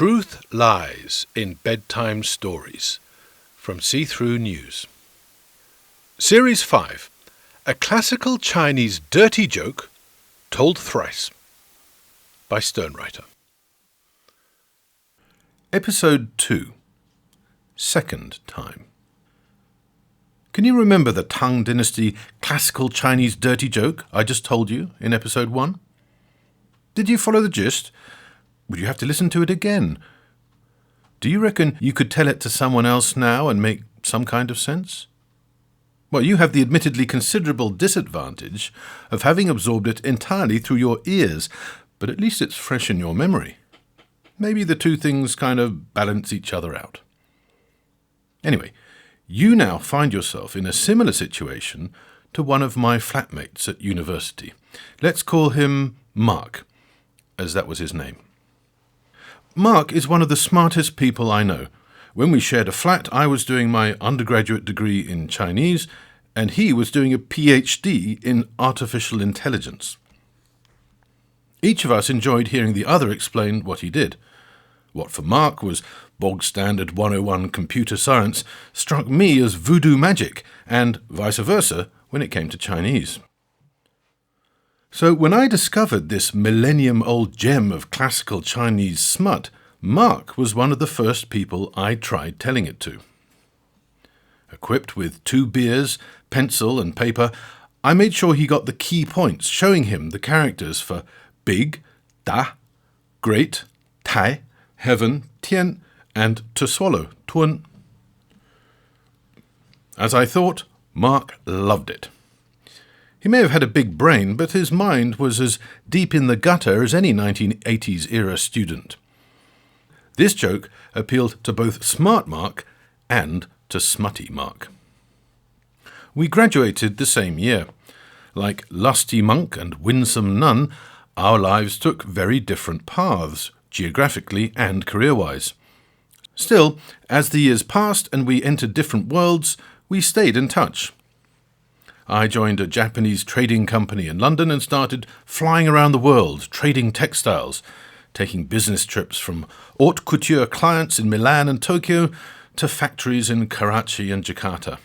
Truth Lies in Bedtime Stories from See-Through News. Series 5. A Classical Chinese Dirty Joke Told Thrice by SternWriter. Episode 2. Second Time. Can you remember the Tang dynasty classical Chinese dirty joke I just told you in episode 1? Did you follow the gist? Would you have to listen to it again? Do you reckon you could tell it to someone else now and make some kind of sense? Well, you have the admittedly considerable disadvantage of having absorbed it entirely through your ears, but at least it's fresh in your memory. Maybe the two things kind of balance each other out. Anyway, you now find yourself in a similar situation to one of my flatmates at university. Let's call him Mark, as that was his name. Mark is one of the smartest people I know. When we shared a flat, I was doing my undergraduate degree in Chinese, and he was doing a PhD in artificial intelligence. Each of us enjoyed hearing the other explain what he did. What for Mark was bog-standard 101 computer science struck me as voodoo magic, and vice versa when it came to Chinese. So when I discovered this millennium-old gem of classical Chinese smut, Mark was one of the first people I tried telling it to. Equipped with 2 beers, pencil and paper, I made sure he got the key points, showing him the characters for big, da, great, tai, heaven, tian, and to swallow, tuan. As I thought, Mark loved it. He may have had a big brain, but his mind was as deep in the gutter as any 1980s-era student. This joke appealed to both smart Mark and to smutty Mark. We graduated the same year. Like lusty monk and winsome nun, our lives took very different paths, geographically and career-wise. Still, as the years passed and we entered different worlds, we stayed in touch. I joined a Japanese trading company in London and started flying around the world, trading textiles, taking business trips from haute couture clients in Milan and Tokyo to factories in Karachi and Jakarta.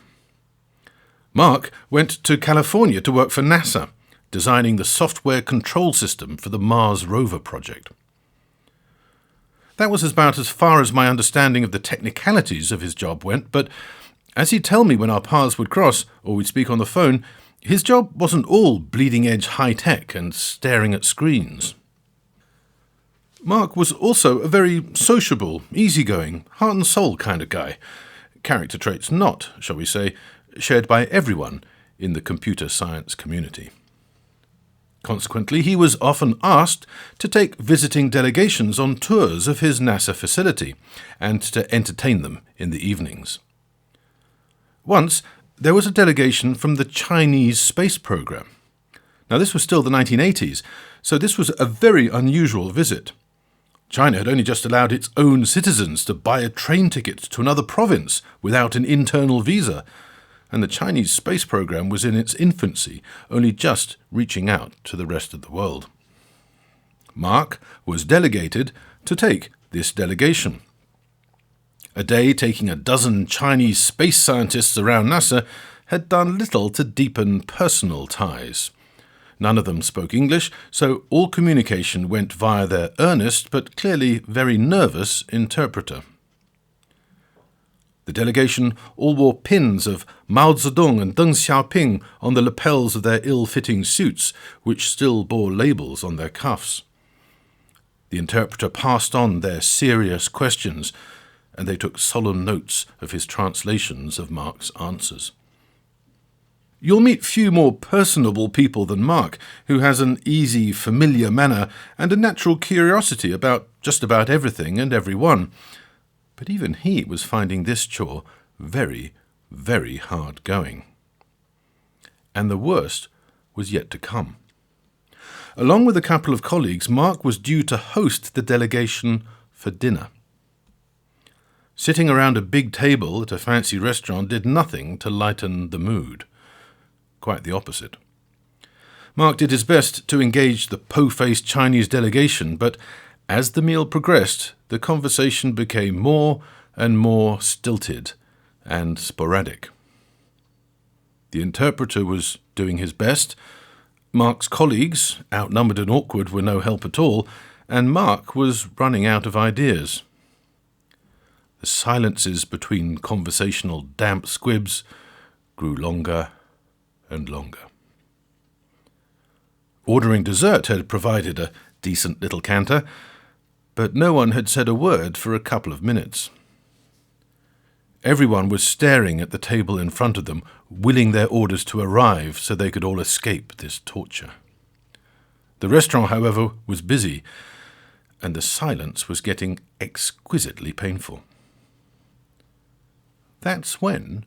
Mark went to California to work for NASA, designing the software control system for the Mars rover project. That was about as far as my understanding of the technicalities of his job went, but as he'd tell me when our paths would cross, or we'd speak on the phone, his job wasn't all bleeding-edge high-tech and staring at screens. Mark was also a very sociable, easygoing, heart-and-soul kind of guy. Character traits not, shall we say, shared by everyone in the computer science community. Consequently, he was often asked to take visiting delegations on tours of his NASA facility and to entertain them in the evenings. Once, there was a delegation from the Chinese space program. Now, this was still the 1980s, so this was a very unusual visit. China had only just allowed its own citizens to buy a train ticket to another province without an internal visa, and the Chinese space program was in its infancy, only just reaching out to the rest of the world. Mark was delegated to take this delegation. A day taking a dozen Chinese space scientists around NASA had done little to deepen personal ties. None of them spoke English, so all communication went via their earnest but clearly very nervous interpreter. The delegation all wore pins of Mao Zedong and Deng Xiaoping on the lapels of their ill-fitting suits, which still bore labels on their cuffs. The interpreter passed on their serious questions, and they took solemn notes of his translations of Mark's answers. You'll meet few more personable people than Mark, who has an easy, familiar manner and a natural curiosity about just about everything and everyone. But even he was finding this chore very, very hard going. And the worst was yet to come. Along with a couple of colleagues, Mark was due to host the delegation for dinner. Sitting around a big table at a fancy restaurant did nothing to lighten the mood. Quite the opposite. Mark did his best to engage the po-faced Chinese delegation, but As the meal progressed, the conversation became more and more stilted and sporadic. The interpreter was doing his best. Mark's colleagues, outnumbered and awkward, were no help at all, and Mark was running out of ideas. The silences between conversational damp squibs grew longer and longer. Ordering dessert had provided a decent little canter, but no one had said a word for a couple of minutes. Everyone was staring at the table in front of them, willing their orders to arrive so they could all escape this torture. The restaurant, however, was busy, and the silence was getting exquisitely painful. That's when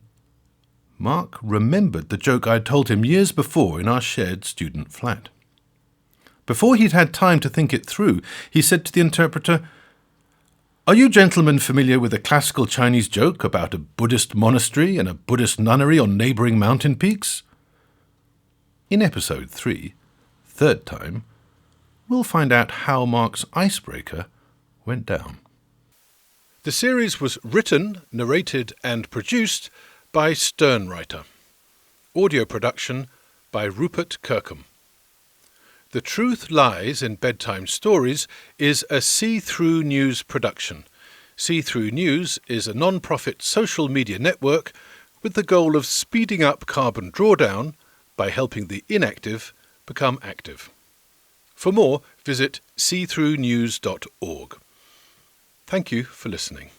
Mark remembered the joke I'd told him years before in our shared student flat. Before he'd had time to think it through, he said to the interpreter, "Are you gentlemen familiar with a classical Chinese joke about a Buddhist monastery and a Buddhist nunnery on neighbouring mountain peaks?" In episode 3, third time, we'll find out how Mark's icebreaker went down. The series was written, narrated and produced by SternWriter. Audio production by Rupert Kirkham. The Truth Lies in Bedtime Stories is a See-Through News production. See-Through News is a non-profit social media network with the goal of speeding up carbon drawdown by helping the inactive become active. For more, visit seethroughnews.org. Thank you for listening.